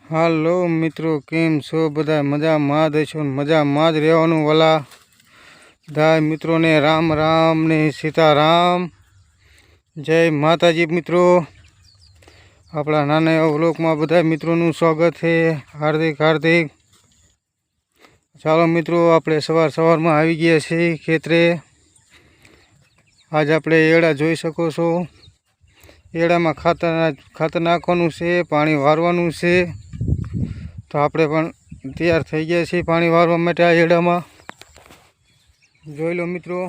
હાલો મિત્રો, કેમ છો બધા? મજામાં જ છો? મજામાં જ રહેવાનું વાલા બધા મિત્રોને રામ રામ ને સીતારામ. જય માતાજી મિત્રો. આપણા નાના એવા વ્લોગમાં બધા મિત્રોનું સ્વાગત છે, હાર્દિક હાર્દિક. ચાલો મિત્રો, આપણે સવારમાં આવી ગયા છીએ ખેતરે. આજ આપણે એડા જોઈ શકો છો. એડામાં ખાતર નાખવાનું છે, પાણી વારવાનું છે. તો આપણે પણ તૈયાર થઈ ગયા છીએ પાણી વારવા માટે. આ એડામાં જોઈ લો મિત્રો,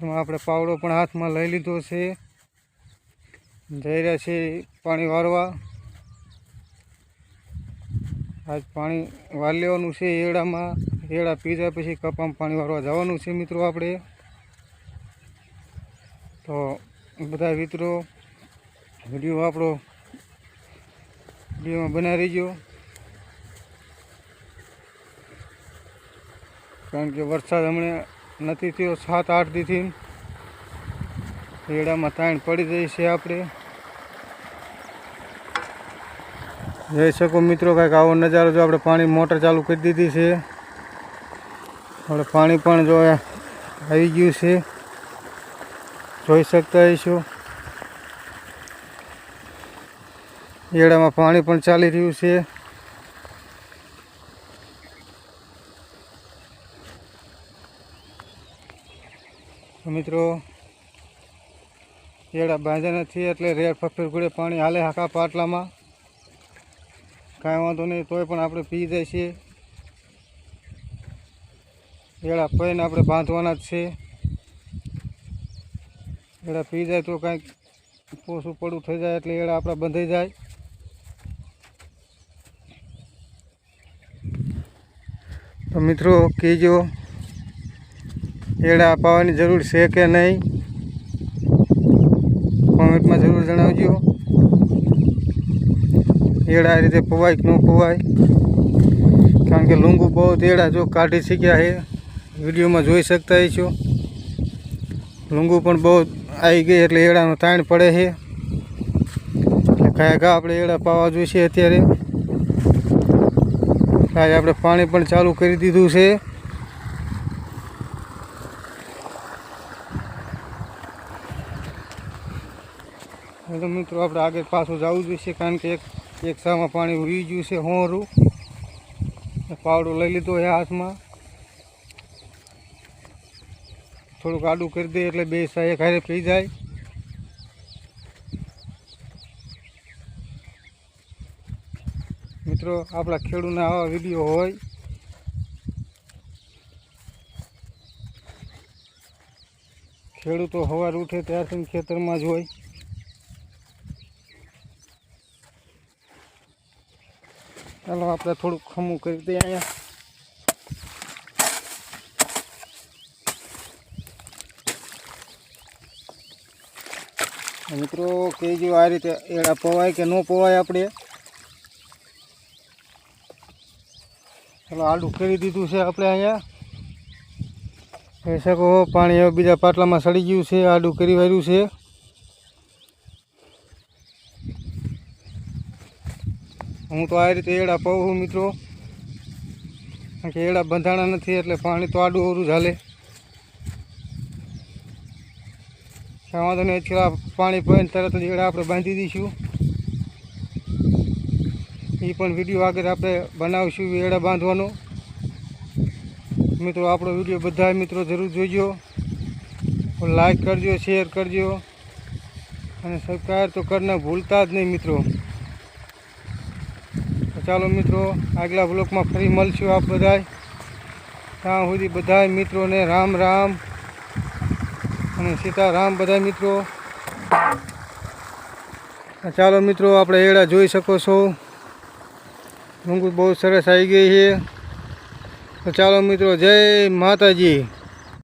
એમાં આપણે પાવડો પણ હાથમાં લઈ લીધો છે. જઈ રહ્યા છીએ પાણી વારવા. આજ પાણી વારી લેવાનું છે એડામાં. એડા પી જાય પછી કપામાં પાણી વારવા જવાનું છે મિત્રો આપણે. તો બધા મિત્રો વિડીયોમાં બનાવી રહીજો, કારણ કે વરસાદ હમણાં નથી થયો 7-8 દીથી. એડામાં તાણ પડી જાય છે. આપણે જોઈ શકો મિત્રો, કાંઈક આવો નજારો. જો આપણે પાણી મોટર ચાલુ કરી દીધી છે. આપણે પાણી પણ જો આવી ગયું છે, જોઈ શકતા હશો. એડામાં પાણી પણ ચાલી રહ્યું છે. મિત્રો, એડા બાંધ્યા નથી એટલે રેડ ફફેર ઘોડે પાણી હાલે આખા પાટલામાં. કાંઈ વાંધો નહીં, તોય પણ આપણે પી જાય છે. એડા પૈને આપણે બાંધવાના જ છે. એડા પી જાય તો કાંઈક પોસું પડું થઈ જાય એટલે એડા આપણા બંધાઈ જાય. તો મિત્રો કહેજો, એડા અપાવવાની જરૂર છે કે નહીં? કોમેન્ટમાં જરૂર જણાવજો. એડા આ રીતે પવાય કે ન પવાય, કારણ કે લુંગુ બહુ એડા જો કાઢી શીખ્યા છે. વિડીયોમાં જોઈ શકતા છો. લુંગુ પણ બહુ આવી ગઈ એટલે એડાનો તાણ પડે છે. એટલે ઘા આપણે એડા પાવા જોઈશે. અત્યારે આજે આપણે પાણી પણ ચાલુ કરી દીધું છે. તો મિત્રો, આપણે આગળ પાછું જવું જોઈશે, કારણ કે એક સામાં પાણી ઉડી ગયું છે. હોરું પાવડો લઈ લીધો છે હાથમાં. થોડુંક આડું કરી દે એટલે બે સા એક હારે પી જાય. મિત્રો, આપણા ખેડૂતના આવા વિડીયો હોય ખેડૂતો સવાર ઉઠે ત્યારથી ખેતરમાં જ હોય. ચાલો આપણે થોડુંક ખમું કરી દઈએ અહીંયા. મિત્રો કહેજો, આ રીતે એડા પવાય કે ન પવાય આપણે. ચાલો આડું કરી દીધું છે આપણે અહીંયા. કહી શકો પાણી હવે બીજા પાટલામાં સડી ગયું છે. આડું કરી વાર્યું છે. હું તો આ રીતે એડા પાઉં મિત્રો, કારણ કે એડા બંધાણા નથી એટલે પાણી તો આડું અવરું ચાલે. વાંધો નહીં, પાણી પીને તરત જ એડા આપણે બાંધી દઈશું. એ પણ વિડીયો આગળ આપણે બનાવીશું એડા બાંધવાનો. મિત્રો, આપણો વિડીયો બધા મિત્રો જરૂર જોઈજો, લાઈક કરજો, શેર કરજો અને સબસ્ક્રાઈબ તો કરીને ભૂલતા જ નહીં મિત્રો. ચાલો મિત્રો, આગલા બ્લોકમાં ફરી મળશું આપ બધાય. ત્યાં સુધી બધા મિત્રોને રામ રામ અને સીતારામ બધા મિત્રો. ચાલો મિત્રો, આપણે એડા જોઈ શકો છો. ઊંઘ બહુ સરસ આવી ગઈ છે. તો ચાલો મિત્રો, જય માતાજી.